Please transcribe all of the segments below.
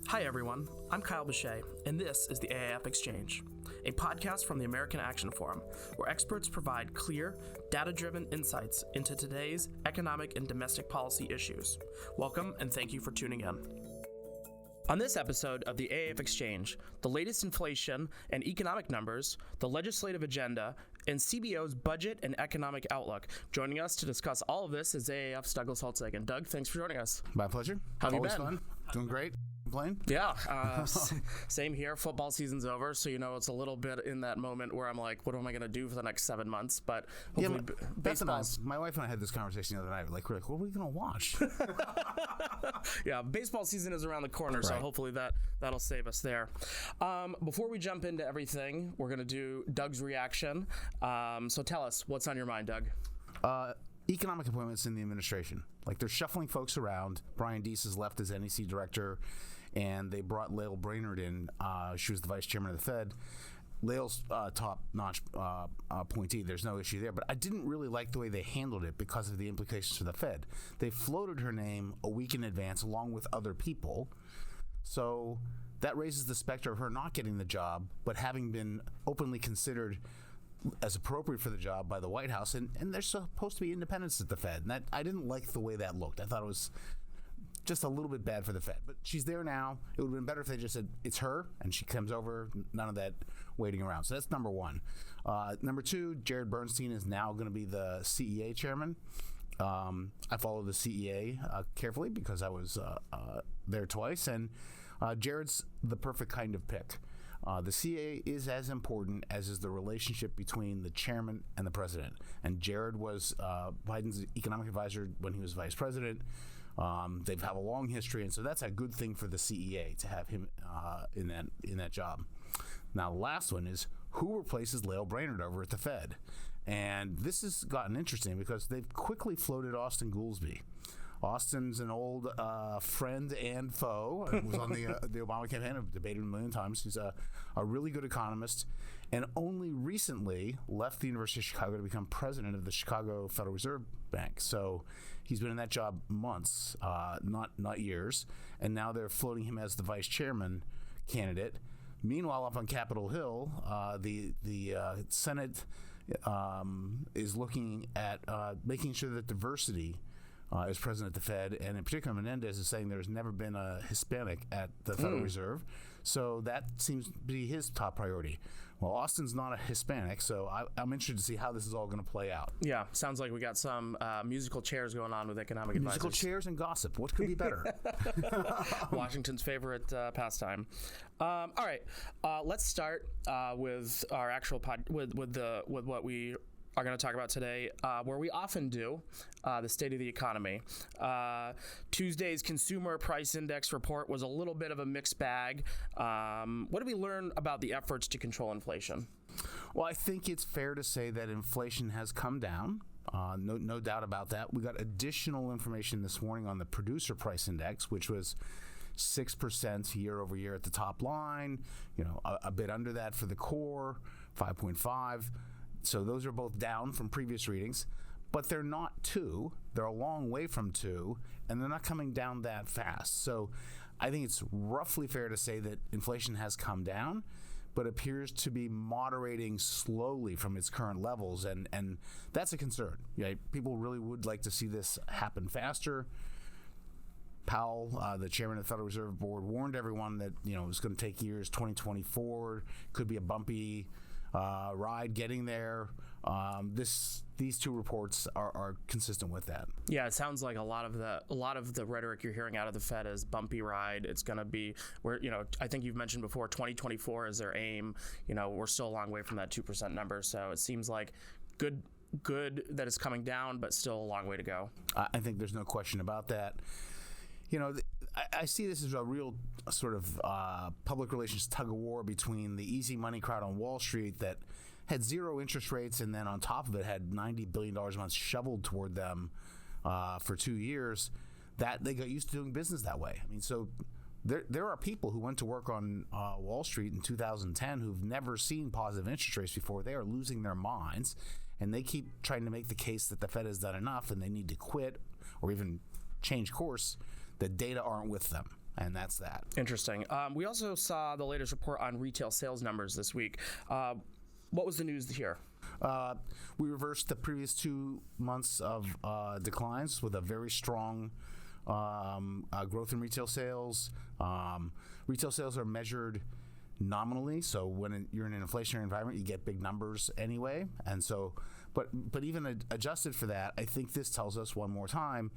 Hi everyone, I'm Kyle Bechet, and this is the AAF Exchange, a podcast from the American Action Forum, where experts provide clear, data-driven insights into today's economic and domestic policy issues. Welcome, and thank you for tuning in. On this episode of the AAF Exchange, the latest inflation and economic numbers, the legislative agenda, and CBO's budget and economic outlook. Joining us to discuss all of this is AAF's Douglas Holtz-Eakin. Doug, thanks for joining us. My pleasure. How have you been? Fun. Doing great. Playing? Yeah, same here. Football season's over, so it's a little bit in that moment where I'm like, what am I going to do for the next 7 months? But hopefully, baseball's... My wife and I had this conversation the other night. We're like, what are we going to watch? Yeah, baseball season is around the corner, so hopefully that'll save us there. Before we jump into everything, we're going to do Doug's reaction. So tell us, what's on your mind, Doug? Economic appointments in the administration. Like, they're shuffling folks around. Brian Deese has left as NEC director, and they brought Lael Brainerd in. She was the vice chairman of the Fed. Lael's top-notch appointee. There's no issue there. But I didn't really like the way they handled it because of the implications for the Fed. They floated her name a week in advance along with other people. So that raises the specter of her not getting the job, but having been openly considered as appropriate for the job by the White House, and there's supposed to be independence at the Fed. And I didn't like the way that looked. I thought it was just a little bit bad for the Fed. But she's there now. It would have been better if they just said, it's her, and she comes over, none of that waiting around. So that's number one. Number two, Jared Bernstein is now going to be the CEA chairman. I follow the CEA carefully because I was there twice, and Jared's the perfect kind of pick. The CEA is as important as is the relationship between the chairman and the president. And Jared was Biden's economic advisor when he was vice president. They've had a long history, and so that's a good thing for the CEA to have him in that job. Now, the last one is who replaces Lael Brainerd over at the Fed? And this has gotten interesting because they've quickly floated Austan Goolsbee. Austin's an old friend and foe. He was on the Obama campaign. I've debated him a million times. He's a really good economist, and only recently left the University of Chicago to become president of the Chicago Federal Reserve Bank. So he's been in that job months, not years, and now they're floating him as the vice chairman candidate. Meanwhile, up on Capitol Hill, the Senate is looking at making sure that diversity is present at the Fed, and in particular, Menendez is saying there's never been a Hispanic at the Federal Reserve, so that seems to be his top priority. Well, Austin's not a Hispanic, so I'm interested to see how this is all going to play out. Yeah, sounds like we got some musical chairs going on with economic advisors. Musical chairs and gossip. What could be better? Washington's favorite pastime. All right, let's start with our actual with what we are going to talk about today, where we often do the state of the economy. Tuesday's Consumer Price Index report was a little bit of a mixed bag. What did we learn about the efforts to control inflation? Well, I think it's fair to say that inflation has come down. No doubt about that. We got additional information this morning on the Producer Price Index, which was 6% year over year at the top line. A bit under that for the core, 5.5. So those are both down from previous readings, but they're not 2. They're a long way from 2, and they're not coming down that fast. So I think it's roughly fair to say that inflation has come down, but appears to be moderating slowly from its current levels, and that's a concern. People really would like to see this happen faster. Powell, the chairman of the Federal Reserve Board, warned everyone that it was going to take years. 2024 could be a bumpy ride getting there. These two reports are consistent with that. Yeah, it sounds like a lot of the rhetoric you're hearing out of the Fed is bumpy ride. It's going to be where I think you've mentioned before 2024 is their aim. We're still a long way from that 2% number. So it seems like good that it's coming down, but still a long way to go. I think there's no question about that. I see this as a real sort of public relations tug of war between the easy money crowd on Wall Street that had zero interest rates and then on top of it had $90 billion a month shoveled toward them for 2 years, that they got used to doing business that way. I mean, so there are people who went to work on Wall Street in 2010 who've never seen positive interest rates before. They are losing their minds, and they keep trying to make the case that the Fed has done enough and they need to quit or even change course. The data aren't with them. and that's that. Interesting. We also saw the latest report on retail sales numbers this week. What was the news here? We reversed the previous 2 months of declines with a very strong growth in retail sales. Retail sales are measured nominally, so when you're in an inflationary environment, you get big numbers anyway. And so, but even adjusted for that, I think this tells us one more time,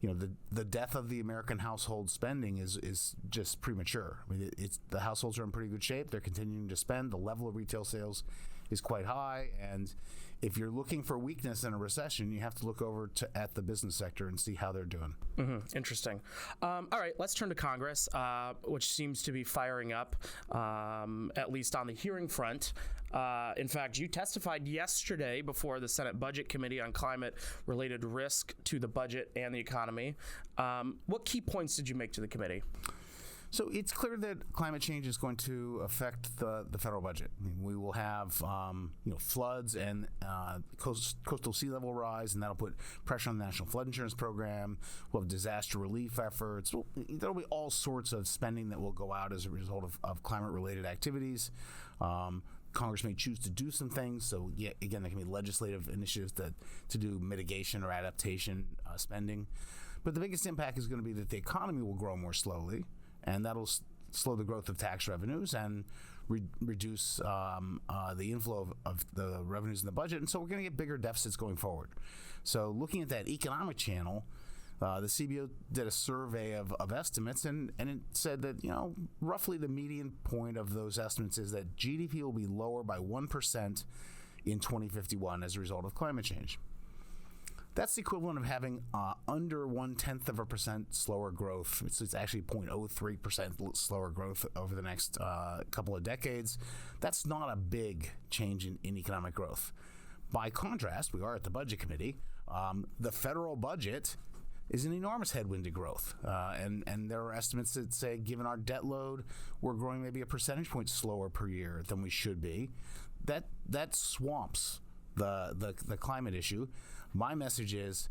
the death of the American household spending is just premature. I mean, the households are in pretty good shape. They're continuing to spend. The level of retail sales is quite high, and if you're looking for weakness in a recession, you have to look over at the business sector and see how they're doing. Interesting. All right, let's turn to Congress, which seems to be firing up, at least on the hearing front. In fact, you testified yesterday before the Senate Budget Committee on climate-related risk to the budget and the economy. What key points did you make to the committee? So it's clear that climate change is going to affect the federal budget. I mean, we will have floods and coastal sea level rise, and that'll put pressure on the National Flood Insurance Program. We'll have disaster relief efforts. There'll be all sorts of spending that will go out as a result of climate-related activities. Congress may choose to do some things. So, again, there can be legislative initiatives to do mitigation or adaptation spending. But the biggest impact is going to be that the economy will grow more slowly, and that'll slow the growth of tax revenues and reduce the inflow of the revenues in the budget. And so we're going to get bigger deficits going forward. So looking at that economic channel, the CBO did a survey of estimates, and it said that, roughly the median point of those estimates is that GDP will be lower by 1% in 2051 as a result of climate change. That's the equivalent of having under 0.1% slower growth. It's actually 0.03% slower growth over the next couple of decades. That's not a big change in economic growth. By contrast, we are at the Budget Committee. The federal budget is an enormous headwind to growth. And there are estimates that say, given our debt load, we're growing maybe a percentage point slower per year than we should be. That swamps the climate issue. My message is,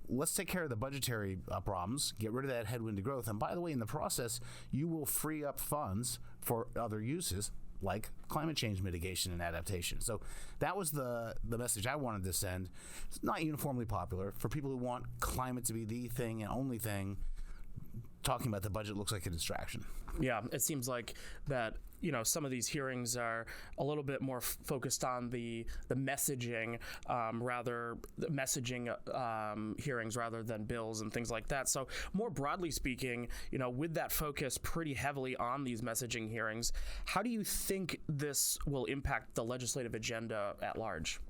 let's take care of the budgetary problems, get rid of that headwind to growth. And by the way, in the process, you will free up funds for other uses like climate change mitigation and adaptation. So that was the message I wanted to send. It's not uniformly popular. For people who want climate to be the thing and only thing, talking about the budget looks like a distraction. Yeah, it seems like that, some of these hearings are a little bit more focused on the messaging, hearings rather than bills and things like that. So more broadly speaking, with that focus pretty heavily on these messaging hearings, how do you think this will impact the legislative agenda at large?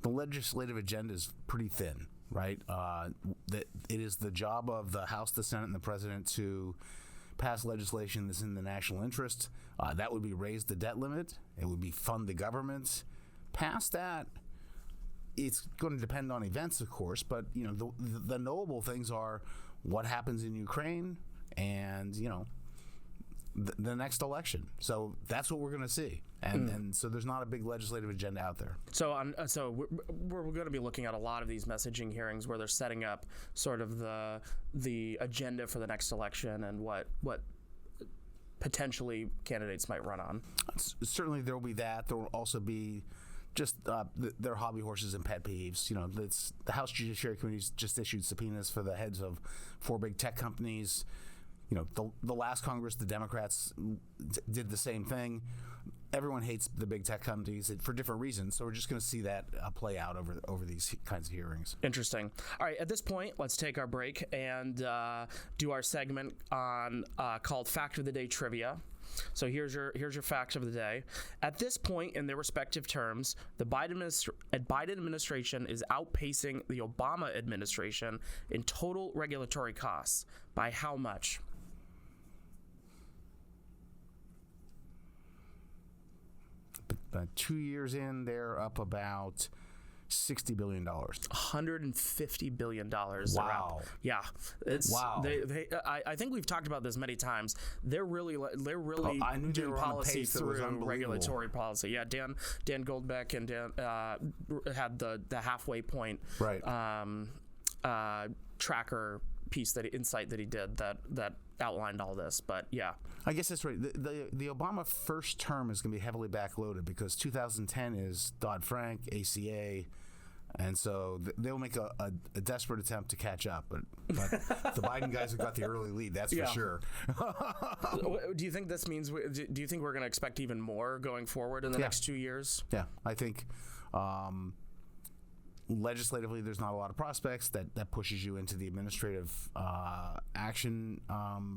The legislative agenda is pretty thin, right? That it is the job of the House, the Senate, and the President to pass legislation that's in the national interest. That would be raise the debt limit. It would be fund the government. Past that, it's going to depend on events, of course, but the knowable things are what happens in Ukraine and the next election. So that's what we're going to see, and so there's not a big legislative agenda out there. So we're going to be looking at a lot of these messaging hearings where they're setting up sort of the agenda for the next election and what potentially candidates might run on. Certainly there will be that. There will also be just their hobby horses and pet peeves. The House Judiciary Committee's just issued subpoenas for the heads of 4 big tech companies. The last Congress, the Democrats did the same thing. Everyone hates the big tech companies for different reasons, so we're just going to see that play out over these kinds of hearings. Interesting. All right, at this point, let's take our break and do our segment on called Fact of the Day Trivia. So here's your fact of the day. At this point in their respective terms, the Biden administration is outpacing the Obama administration in total regulatory costs. By how much? But 2 years in, they're up about $60 billion. $150 billion. Wow. Yeah. Wow. I think we've talked about this many times. They're really I knew doing they were policy on a pace that was through unbelievable. regulatory policy. Yeah. Dan Goldbeck and Dan had the halfway point right. Tracker insight that he did that outlined all this. But yeah, I guess that's right. The Obama first term is going to be heavily backloaded because 2010 is Dodd-Frank, ACA, and so they'll make a desperate attempt to catch up. But the Biden guys have got the early lead, that's for sure. Do you think this means? Do you think we're going to expect even more going forward in the next 2 years? Yeah, I think. Legislatively, there's not a lot of prospects. That pushes you into the administrative action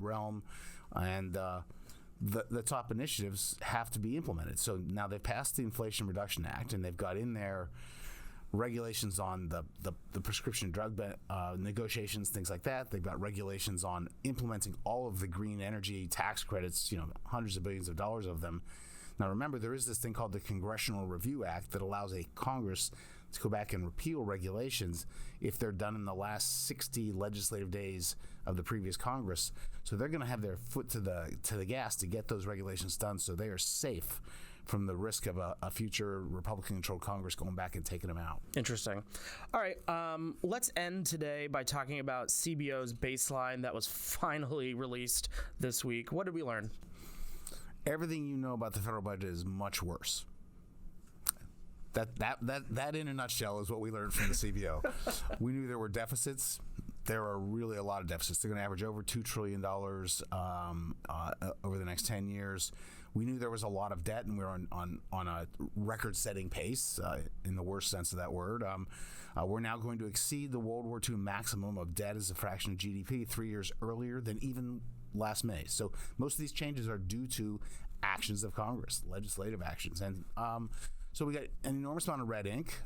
realm, and the top initiatives have to be implemented. So now they've passed the Inflation Reduction Act, and they've got in there regulations on the prescription drug negotiations, things like that. They've got regulations on implementing all of the green energy tax credits, hundreds of billions of dollars of them. Now remember, there is this thing called the Congressional Review Act that allows a Congress to go back and repeal regulations if they're done in the last 60 legislative days of the previous Congress. So they're going to have their foot to the gas to get those regulations done, so they are safe from the risk of a future Republican-controlled Congress going back and taking them out. Interesting. All right, let's end today by talking about CBO's baseline that was finally released this week. What did we learn? Everything you know about the federal budget is much worse. That in a nutshell is what we learned from the CBO. We knew there were deficits. There are really a lot of deficits. They're going to average over $2 trillion over the next 10 years. We knew there was a lot of debt, and we were on a record-setting pace, in the worst sense of that word. We're now going to exceed the World War II maximum of debt as a fraction of GDP 3 years earlier than even last May. So most of these changes are due to actions of Congress, legislative actions. And so we got an enormous amount of red ink.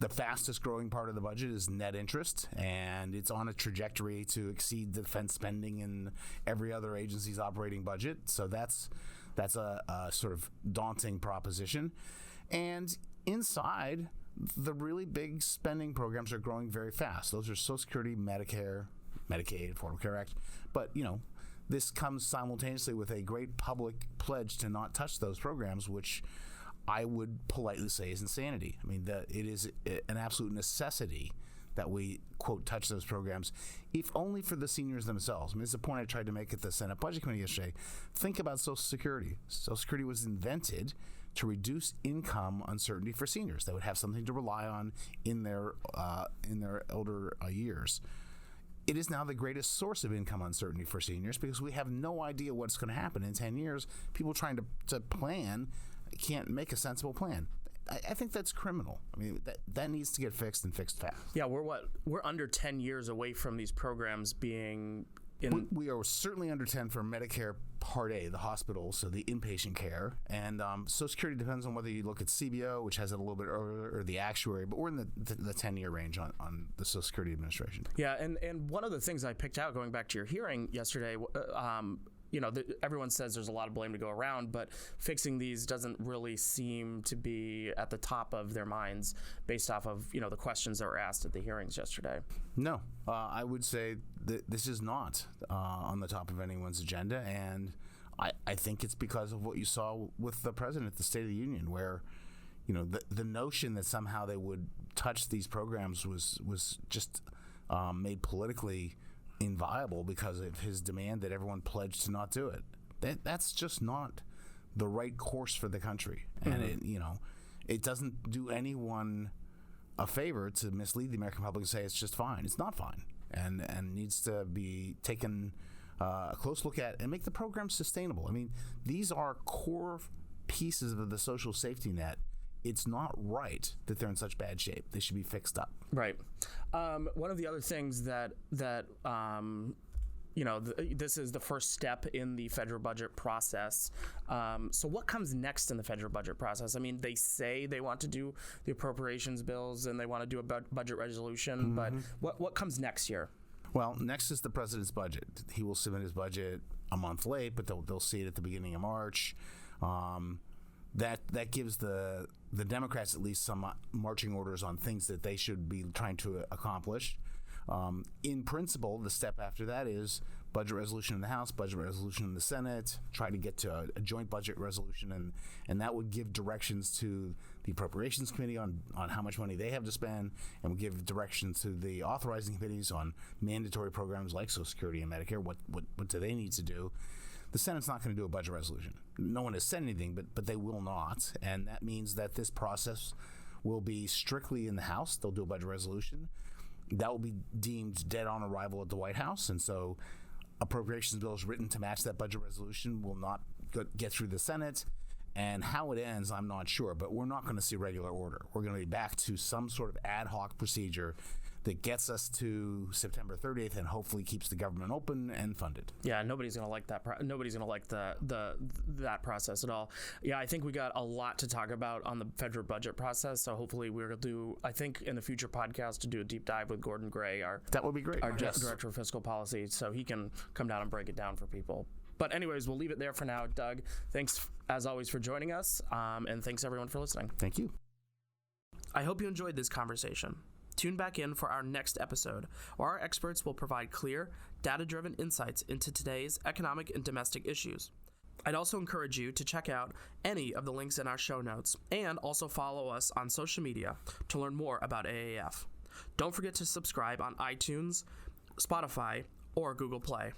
The fastest growing part of the budget is net interest, and it's on a trajectory to exceed defense spending in every other agency's operating budget. So that's a sort of daunting proposition. And inside, the really big spending programs are growing very fast. Those are Social Security, Medicare, Medicaid, Affordable Care Act. But, this comes simultaneously with a great public pledge to not touch those programs, which I would politely say is insanity. I mean, it is an absolute necessity that we, quote, touch those programs, if only for the seniors themselves. I mean, it's a point I tried to make at the Senate Budget Committee yesterday. Think about Social Security. Social Security was invented to reduce income uncertainty for seniors. They would have something to rely on in their older years. It is now the greatest source of income uncertainty for seniors because we have no idea what's going to happen in 10 years. People trying to plan can't make a sensible plan. I think that's criminal. I mean, that needs to get fixed and fixed fast. Yeah, we're under 10 years away from these programs being We are certainly under 10 for Medicare Part A, the hospitals, so the inpatient care. And Social Security depends on whether you look at CBO, which has it a little bit earlier, or the actuary, but we're in the 10-year range on the Social Security Administration. Yeah, and one of the things I picked out going back to your hearing yesterday, everyone says there's a lot of blame to go around, but fixing these doesn't really seem to be at the top of their minds based off of, the questions that were asked at the hearings yesterday. No, I would say that this is not on the top of anyone's agenda, and I think it's because of what you saw with the president at the State of the Union, where, the notion that somehow they would touch these programs was just made politically inviolable because of his demand that everyone pledge to not do it. That's just not the right course for the country. And it doesn't do anyone a favor to mislead the American public and say it's just fine. It's not fine, and needs to be taken a close look at and make the program sustainable. I mean, these are core pieces of the social safety net. It's not right that they're in such bad shape. They should be fixed up. Right. One of the other things that this is the first step in the federal budget process. So what comes next in the federal budget process? I mean, they say they want to do the appropriations bills and they want to do a budget resolution, but what comes next year? Well, next is the president's budget. He will submit his budget a month late, but they'll see it at the beginning of March. That gives the Democrats at least some marching orders on things that they should be trying to accomplish. In principle, the step after that is budget resolution in the House, budget resolution in the Senate, try to get to a joint budget resolution, and that would give directions to the Appropriations Committee on how much money they have to spend, and would give directions to the authorizing committees on mandatory programs like Social Security and Medicare. What do they need to do? The Senate's not going to do a budget resolution. No one has said anything, but they will not, and that means that this process will be strictly in the House. They'll do a budget resolution. That will be deemed dead on arrival at the White House, and so appropriations bills written to match that budget resolution will not get through the Senate. And how it ends, I'm not sure, but we're not going to see regular order. We're going to be back to some sort of ad hoc procedure that gets us to September 30th and hopefully keeps the government open and funded. Yeah, nobody's going to like that. Nobody's going to like that process at all. Yeah, I think we got a lot to talk about on the federal budget process. So hopefully we're going to do, I think in the future podcast, to do a deep dive with Gordon Gray, that would be great. Our Director of Fiscal Policy, so he can come down and break it down for people. But anyways, we'll leave it there for now. Doug, thanks as always for joining us, and thanks everyone for listening. Thank you. I hope you enjoyed this conversation. Tune back in for our next episode, where our experts will provide clear, data-driven insights into today's economic and domestic issues. I'd also encourage you to check out any of the links in our show notes, and also follow us on social media to learn more about AAF. Don't forget to subscribe on iTunes, Spotify, or Google Play.